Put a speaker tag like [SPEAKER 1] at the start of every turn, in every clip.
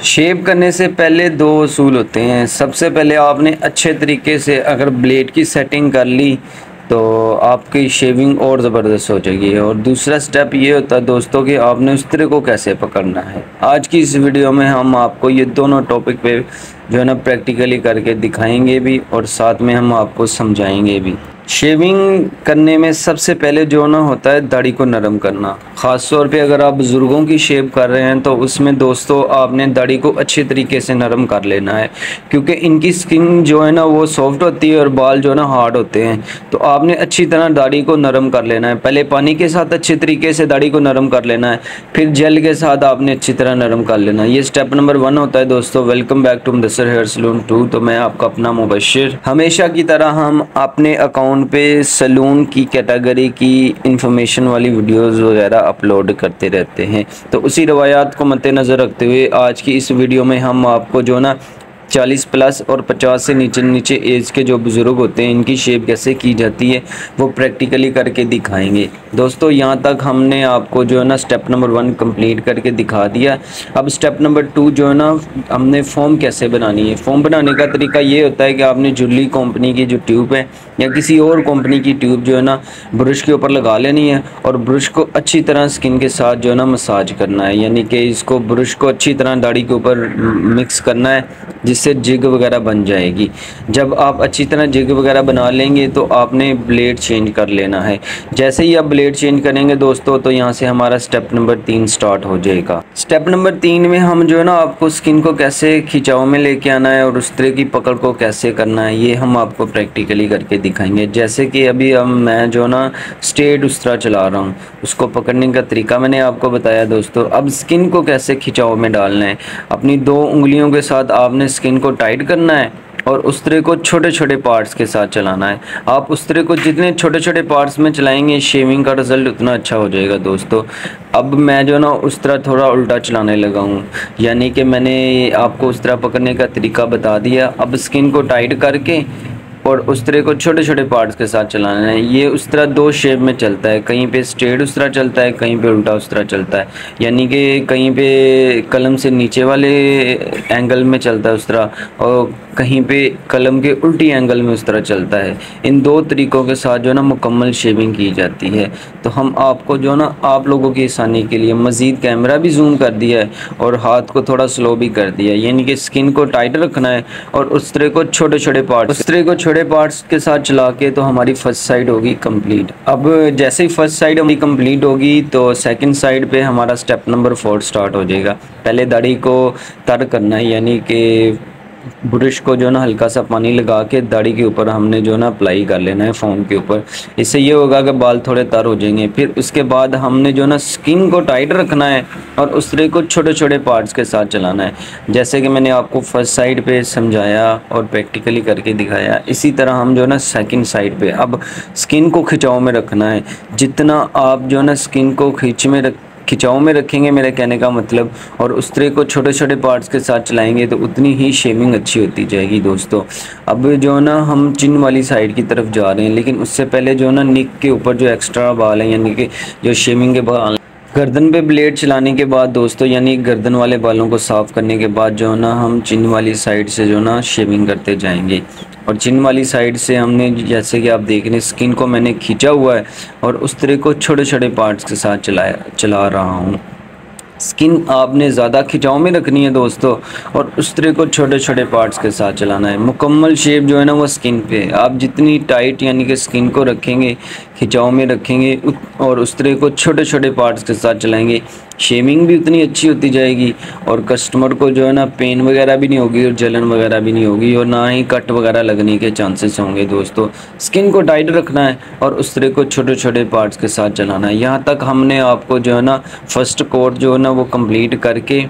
[SPEAKER 1] शेव करने से पहले दो असूल होते हैं। सबसे पहले आपने अच्छे तरीके से अगर ब्लेड की सेटिंग कर ली तो आपकी शेविंग और ज़बरदस्त हो जाएगी। और दूसरा स्टेप ये होता है दोस्तों कि आपने उस तरह को कैसे पकड़ना है। आज की इस वीडियो में हम आपको ये दोनों टॉपिक पे जो है ना प्रैक्टिकली करके दिखाएंगे भी और साथ में हम आपको समझाएंगे भी। शेविंग करने में सबसे पहले जो ना होता है दाढ़ी को नरम करना। ख़ास तौर पे अगर आप बुज़ुर्गों की शेव कर रहे हैं तो उसमें दोस्तों आपने दाढ़ी को अच्छे तरीके से नरम कर लेना है, क्योंकि इनकी स्किन जो है ना वो सॉफ्ट होती है और बाल जो है ना हार्ड होते हैं। तो आपने अच्छी तरह दाढ़ी को नरम कर लेना है। पहले पानी के साथ अच्छे तरीके से दाढ़ी को नरम कर लेना है, फिर जेल के साथ आपने अच्छी तरह नरम कर लेना है। ये स्टेप नंबर 1 होता है दोस्तों। Welcome back to Mudassir hair salon 2। तो मैं आपका अपना मुबशिर। हमेशा की तरह हम अपने अकाउंट पे सलून की कैटेगरी की इंफॉर्मेशन वाली वीडियोस वगैरह अपलोड करते रहते हैं। तो उसी रवायात को मद्देनज़र रखते हुए आज की इस वीडियो में हम आपको जो ना 40 प्लस और 50 से नीचे एज के जो बुज़ुर्ग होते हैं इनकी शेप कैसे की जाती है वो प्रैक्टिकली करके दिखाएंगे। दोस्तों यहाँ तक हमने आपको जो है ना स्टेप नंबर 1 कंप्लीट करके दिखा दिया। अब स्टेप नंबर 2 जो है ना हमने फॉर्म कैसे बनानी है। फॉर्म बनाने का तरीका ये होता है कि आपने जुली कंपनी की जो ट्यूब है या किसी और कंपनी की ट्यूब जो है ना ब्रश के ऊपर लगा लेनी है और ब्रश को अच्छी तरह स्किन के साथ जो है ना मसाज करना है, यानी कि इसको ब्रश को अच्छी तरह दाढ़ी के ऊपर मिक्स करना है जिससे जिग वगैरह बन जाएगी। जब आप अच्छी तरह जिग वगैरह बना लेंगे तो आपने ब्लेड चेंज कर लेना है। जैसे ही आप ब्लेड चेंज करेंगे दोस्तों तो यहाँ से हमारा स्टेप नंबर 3 स्टार्ट हो जाएगा। स्टेप नंबर 3 में हम जो है ना आपको स्किन को कैसे खिंचाव में लेके आना है और उस तरह की पकड़ को कैसे करना है ये हम आपको प्रैक्टिकली करके दिखाएंगे। जैसे कि अभी मैं जो ना स्ट्रेट उस तरह चला रहा हूँ, उसको पकड़ने का तरीका मैंने आपको बताया दोस्तों। अब स्किन को कैसे खिंचाव में डालना है। अपनी 2 उंगलियों के साथ आपने स्किन को टाइट करना है और उस तरह को छोटे छोटे पार्ट्स के साथ चलाना है। आप उस तरह को जितने छोटे छोटे पार्ट्स में चलाएंगे शेविंग का रिज़ल्ट उतना अच्छा हो जाएगा दोस्तों। अब मैं जो ना उस तरह थोड़ा उल्टा चलाने लगा हूँ, यानी कि मैंने आपको उस तरह पकड़ने का तरीका बता दिया। अब स्किन को टाइट करके और उस तरह को छोटे छोटे पार्ट्स के साथ चलाना है। ये उस तरह 2 शेप में चलता है, कहीं पे स्ट्रेट उस तरह चलता है, कहीं पे उल्टा उस तरह चलता है, यानी कि कहीं पे कलम से नीचे वाले एंगल में चलता है उस तरह और कहीं पे कलम के उल्टी एंगल में उस तरह चलता है। इन 2 तरीक़ों के साथ जो ना मुकम्मल शेविंग की जाती है। तो हम आपको जो ना आप लोगों की आसानी के लिए मज़ीद कैमरा भी जूम कर दिया है और हाथ को थोड़ा स्लो भी कर दिया है, यानी कि स्किन को टाइट रखना है और उस तरह को छोटे छोटे पार्ट्स के साथ चला के तो हमारी फर्स्ट साइड होगी कंप्लीट। अब जैसे ही फर्स्ट साइड हमारी कंप्लीट होगी तो सेकंड साइड पे हमारा स्टेप नंबर 4 स्टार्ट हो जाएगा। पहले दाढ़ी को तर करना है, यानी कि ब्रश को जो ना हल्का सा पानी लगा के दाढ़ी के ऊपर हमने जो ना अप्लाई कर लेना है फोम के ऊपर। इससे ये होगा कि बाल थोड़े तर हो जाएंगे। फिर उसके बाद हमने जो ना स्किन को टाइट रखना है और उस तरह को छोटे छोटे पार्ट्स के साथ चलाना है, जैसे कि मैंने आपको फर्स्ट साइड पे समझाया और प्रैक्टिकली करके दिखाया। इसी तरह हम जो ना सेकंड साइड पे अब स्किन को खिंचाव में रखना है। जितना आप जो ना स्किन को खिंचाव में रखेंगे, मेरे कहने का मतलब, और उस तरह को छोटे छोटे पार्ट्स के साथ चलाएंगे तो उतनी ही शेविंग अच्छी होती जाएगी दोस्तों। अब जो ना हम चिन वाली साइड की तरफ जा रहे हैं, लेकिन उससे पहले जो ना निक के ऊपर जो एक्स्ट्रा बाल हैं, यानी कि जो शेविंग के बाल गर्दन पे ब्लेड चलाने के बाद दोस्तों, यानी गर्दन वाले बालों को साफ़ करने के बाद जो ना हम चिन वाली साइड से जो ना शेविंग करते जाएंगे। और चिन वाली साइड से हमने जैसे कि आप देख रहे हैं स्किन को मैंने खींचा हुआ है और उस तरह को छोटे छोटे पार्ट्स के साथ चला रहा हूँ। स्किन आपने ज़्यादा खिंचाव में रखनी है दोस्तों और उस तरह को छोटे छोटे पार्ट्स के साथ चलाना है। मुकम्मल शेप जो है ना वो स्किन पे आप जितनी टाइट यानी कि स्किन को रखेंगे, खिंचाव में रखेंगे और उस तरह को छोटे छोटे पार्ट्स के साथ चलाएंगे, शेविंग भी उतनी अच्छी होती जाएगी और कस्टमर को जो है ना पेन वगैरह भी नहीं होगी और जलन वगैरह भी नहीं होगी और ना ही कट वगैरह लगने के चांसेस होंगे दोस्तों। स्किन को टाइट रखना है और उस तरह को छोटे छोटे पार्ट्स के साथ चलाना है। यहाँ तक हमने आपको जो है ना फर्स्ट कोट जो है ना वो कंप्लीट करके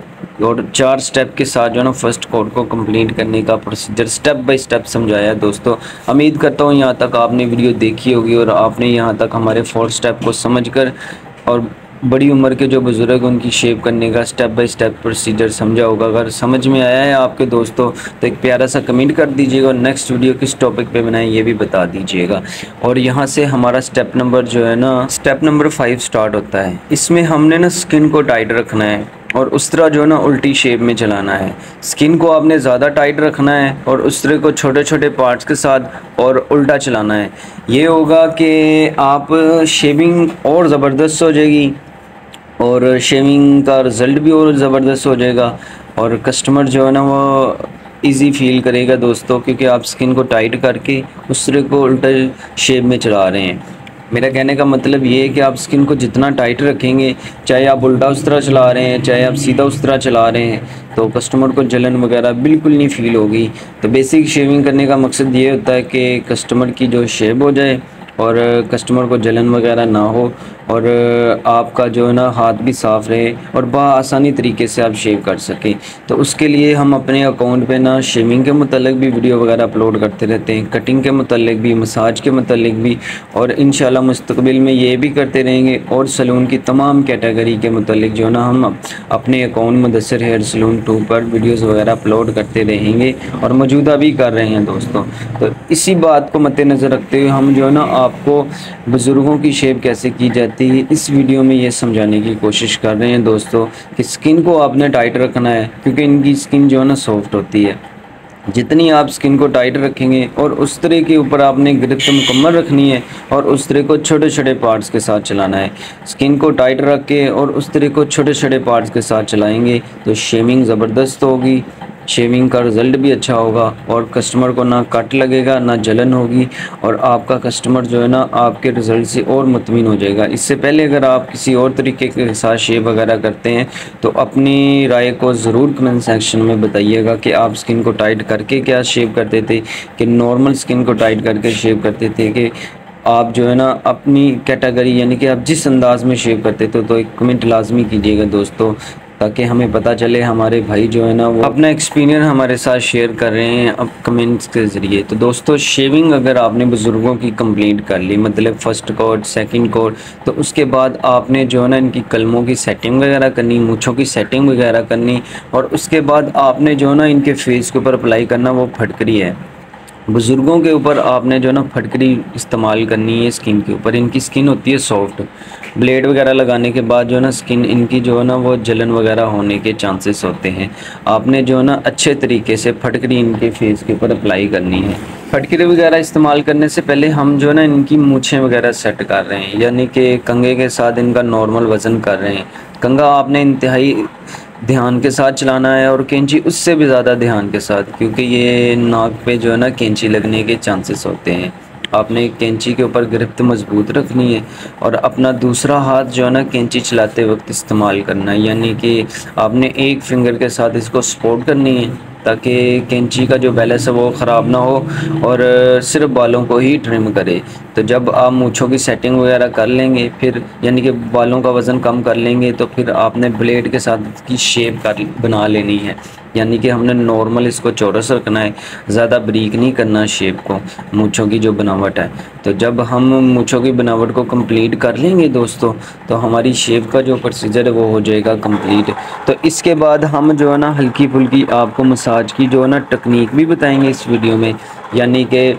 [SPEAKER 1] और 4 स्टेप के साथ जो है ना फर्स्ट कोट को कंप्लीट करने का प्रोसीजर स्टेप बाय स्टेप समझाया दोस्तों। उम्मीद करता हूँ यहाँ तक आपने वीडियो देखी होगी और आपने यहाँ तक हमारे 4 स्टेप को समझकर और बड़ी उम्र के जो बुज़ुर्ग उनकी शेव करने का स्टेप बाय स्टेप प्रोसीजर समझा होगा। अगर समझ में आया है आपके दोस्तों तो एक प्यारा सा कमेंट कर दीजिएगा और नेक्स्ट वीडियो किस टॉपिक पे बनाएं ये भी बता दीजिएगा। और यहाँ से हमारा स्टेप नंबर जो है ना स्टेप नंबर 5 स्टार्ट होता है। इसमें हमने ना स्किन को टाइट रखना है। और उस तरह जो है ना उल्टी शेप में चलाना है। स्किन को आपने ज़्यादा टाइट रखना है और उस तरह को छोटे छोटे पार्ट्स के साथ और उल्टा चलाना है। ये होगा कि आप शेविंग और ज़बरदस्त हो जाएगी और शेविंग का रिज़ल्ट भी और ज़बरदस्त हो जाएगा और कस्टमर जो है ना वो इजी फील करेगा दोस्तों, क्योंकि आप स्किन को टाइट करके उस तरह को उल्टा शेप में चला रहे हैं। मेरा कहने का मतलब ये है कि आप स्किन को जितना टाइट रखेंगे, चाहे आप उल्टा उस तरह चला रहे हैं चाहे आप सीधा उस तरह चला रहे हैं, तो कस्टमर को जलन वगैरह बिल्कुल नहीं फ़ील होगी। तो बेसिक शेविंग करने का मकसद ये होता है कि कस्टमर की जो शेव हो जाए और कस्टमर को जलन वगैरह ना हो और आपका जो है ना हाथ भी साफ़ रहे और आसानी तरीके से आप शेव कर सकें। तो उसके लिए हम अपने अकाउंट पे ना शेविंग के मुतल्लिक भी वीडियो वगैरह अपलोड करते रहते हैं, कटिंग के मुतल्लिक भी, मसाज के मुतल्लिक भी, और इंशाल्लाह मुस्तकबिल में ये भी करते रहेंगे। और सलून की तमाम कैटेगरी के मुतल्लिक जो ना हम अपने अकाउंट मुदस्सिर हेयर सलून 2 पर वीडियोज़ वगैरह अपलोड करते रहेंगे और मौजूदा भी कर रहे हैं दोस्तों। तो इसी बात को मद्देनज़र रखते हुए हम जो है ना आपको बुज़ुर्गों की शेव कैसे की जाती है इस वीडियो में ये समझाने की कोशिश कर रहे हैं दोस्तों कि स्किन को आपने टाइट रखना है, क्योंकि इनकी स्किन जो है ना सॉफ्ट होती है। जितनी आप स्किन को टाइट रखेंगे और उस तरह के ऊपर आपने गिरफ्त मुकम्मल रखनी है और उस तरह को छोटे छोटे पार्ट्स के साथ चलाना है। स्किन को टाइट रख के और उस तरह को छोटे छोटे पार्ट्स के साथ चलाएंगे तो शेविंग ज़बरदस्त होगी, शेविंग का रिज़ल्ट भी अच्छा होगा और कस्टमर को ना कट लगेगा ना जलन होगी और आपका कस्टमर जो है ना आपके रिज़ल्ट से और मुतमिन हो जाएगा। इससे पहले अगर आप किसी और तरीके के साथ शेव वगैरह करते हैं तो अपनी राय को ज़रूर कमेंट सेक्शन में बताइएगा कि आप स्किन को टाइट करके क्या शेव करते थे, कि नॉर्मल स्किन को टाइट करके शेव करते थे, कि आप जो है ना अपनी कैटेगरी यानी कि आप जिस अंदाज़ में शेव करते थे। तो एक कमेंट लाजमी कीजिएगा दोस्तों, ताकि हमें पता चले हमारे भाई जो है ना वो अपना एक्सपीरियंस हमारे साथ शेयर कर रहे हैं अब कमेंट्स के ज़रिए। तो दोस्तों शेविंग अगर आपने बुज़ुर्गों की कंप्लीट कर ली, मतलब फ़र्स्ट कोट सेकंड कोट, तो उसके बाद आपने जो है ना इनकी कलमों की सेटिंग वगैरह करनी, मूँछों की सेटिंग वगैरह करनी और उसके बाद आपने जो है ना इनके फेस के ऊपर अप्लाई करना वो फटकरी है। बुज़ुर्गों के ऊपर आपने जो ना फटकरी इस्तेमाल करनी है स्किन के ऊपर। इनकी स्किन होती है सॉफ्ट, ब्लेड वगैरह लगाने के बाद जो है ना स्किन इनकी जो है ना वो जलन वगैरह होने के चांसेस होते हैं। आपने जो है ना अच्छे तरीके से फटकरी इनके फेस के ऊपर अप्लाई करनी है। फटकरी वगैरह इस्तेमाल करने से पहले हम जो है ना इनकी मूछें वगैरह सेट कर रहे हैं, यानी कि कंघे के साथ इनका नॉर्मल वज़न कर रहे हैं। कंघा आपने इंतहाई ध्यान के साथ चलाना है और कैंची उससे भी ज़्यादा ध्यान के साथ, क्योंकि ये नाक पे जो है ना कैंची लगने के चांसेस होते हैं। आपने कैंची के ऊपर गिरफ्त मजबूत रखनी है और अपना दूसरा हाथ जो है ना कैंची चलाते वक्त इस्तेमाल करना है, यानी कि आपने एक फिंगर के साथ इसको सपोर्ट करनी है ताकि कैंची का जो बैलेंस है वो ख़राब ना हो और सिर्फ बालों को ही ट्रिम करे। तो जब आप मूँछों की सेटिंग वगैरह कर लेंगे फिर यानी कि बालों का वज़न कम कर लेंगे तो फिर आपने ब्लेड के साथ इसकी शेप कर बना लेनी है, यानी कि हमने नॉर्मल इसको चौरस रखना है, ज़्यादा बारीक नहीं करना शेप को, मूँछों की जो बनावट है। तो जब हम मूँछों की बनावट को कंप्लीट कर लेंगे दोस्तों तो हमारी शेप का जो प्रोसीजर है वो हो जाएगा कंप्लीट। तो इसके बाद हम जो है ना हल्की फुल्की आपको मसाज की जो है ना टेक्निक भी बताएंगे इस वीडियो में, यानी कि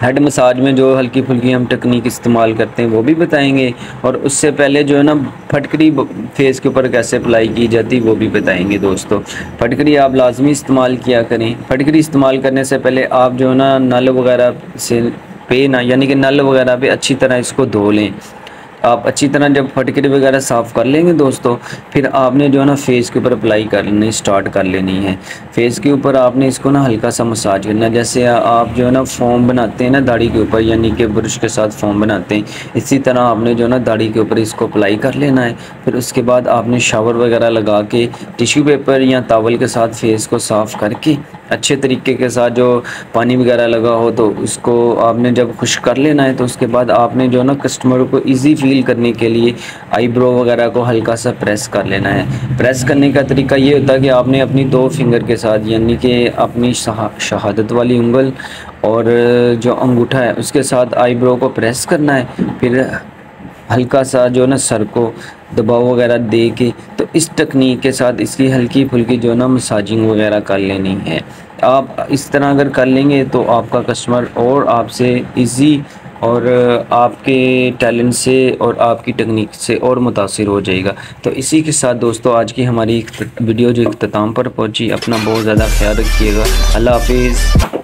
[SPEAKER 1] हेड मसाज में जो हल्की फुल्की हम टेक्निक इस्तेमाल करते हैं वो भी बताएंगे और उससे पहले जो है ना फटकरी फेस के ऊपर कैसे अप्लाई की जाती वो भी बताएंगे दोस्तों। फटकरी आप लाजमी इस्तेमाल किया करें। फटकरी इस्तेमाल करने से पहले आप जो है ना नल वगैरह से पे ना यानी कि नल वगैरह पे अच्छी तरह इसको धो लें। आप अच्छी तरह जब फटकरी वगैरह साफ़ कर लेंगे दोस्तों फिर आपने जो है ना फेस के ऊपर अप्लाई करनी स्टार्ट कर लेनी है। फेस के ऊपर आपने इसको ना हल्का सा मसाज करना है, जैसे आप जो है ना फोम बनाते हैं ना दाढ़ी के ऊपर, यानी कि ब्रश के साथ फोम बनाते हैं, इसी तरह आपने जो है ना दाढ़ी के ऊपर इसको अप्लाई कर लेना है। फिर उसके बाद आपने शावर वगैरह लगा के टिश्यू पेपर या टॉवल के साथ फेस को साफ़ करके अच्छे तरीके के साथ जो पानी वगैरह लगा हो तो उसको आपने जब खुश्क कर लेना है। तो उसके बाद आपने जो है ना कस्टमर को इजी फील करने के लिए आईब्रो वगैरह को हल्का सा प्रेस कर लेना है। प्रेस करने का तरीका ये होता है कि आपने अपनी 2 फिंगर के साथ यानी कि अपनी शहादत वाली उंगल और जो अंगूठा है उसके साथ आईब्रो को प्रेस करना है, फिर हल्का सा जो ना सर को दबाव वगैरह दे के तो इस टेक्निक के साथ इसकी हल्की फुल्की जो ना मसाजिंग वगैरह कर लेनी है। आप इस तरह अगर कर लेंगे तो आपका कस्टमर और आपसे इजी और आपके टैलेंट से और आपकी टेक्निक से और मुतासिर हो जाएगा। तो इसी के साथ दोस्तों आज की हमारी वीडियो जो इख्तिताम पर पहुंची, अपना बहुत ज़्यादा ख्याल रखिएगा। अल्लाह हाफिज़।